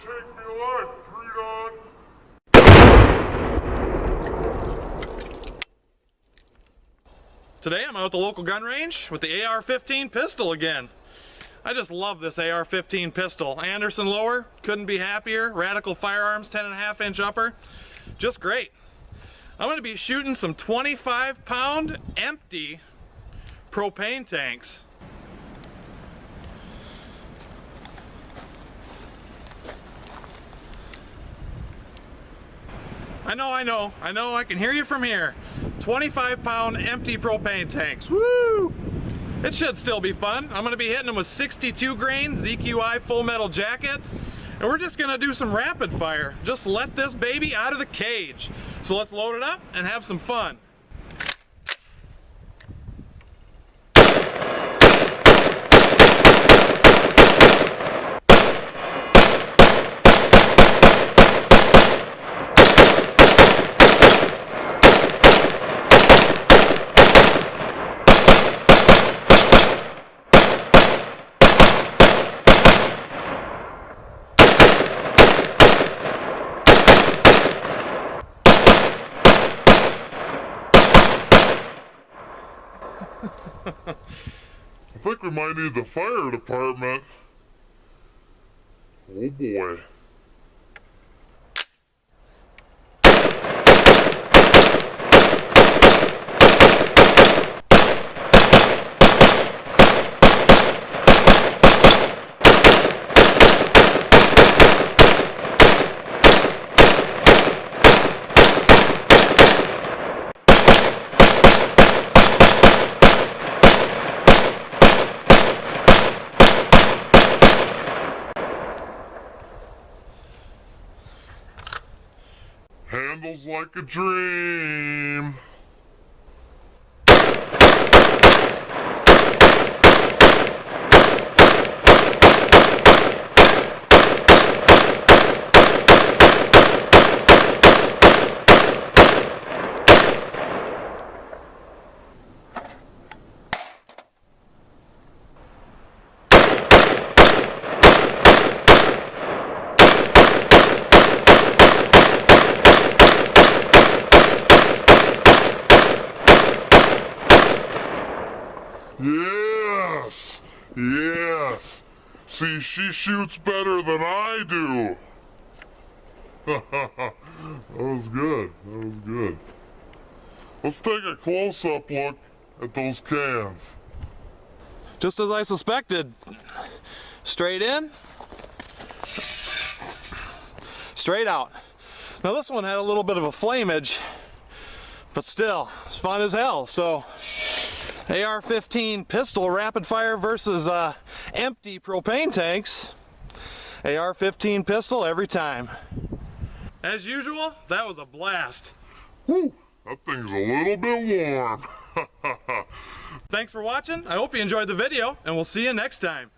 take me alive, Pre-Dawn. Today I'm out at the local gun range with the AR-15 pistol again. I just love this AR-15 pistol. Anderson lower, couldn't be happier. Radical Firearms 10.5-inch upper, just great. I'm going to be shooting some 25-pound empty propane tanks. I know, I can hear you from here. 25-pound empty propane tanks, woo! It should still be fun. I'm gonna be hitting them with 62 grain ZQI full metal jacket, and we're just gonna do some rapid fire. Just let this baby out of the cage. So let's load it up and have some fun. I think we might need the fire department. Oh boy. Handles like a dream. Yes! Yes! See, she shoots better than I do! That was good. That was good. Let's take a close-up look at those cans. Just as I suspected. Straight in, straight out. Now this one had a little bit of a flameage, but still, it's fun as hell. So AR-15 pistol rapid fire versus empty propane tanks. AR-15 pistol every time. As usual, that was a blast. Whew, that thing's a little bit warm. Thanks for watching. I hope you enjoyed the video, and we'll see you next time.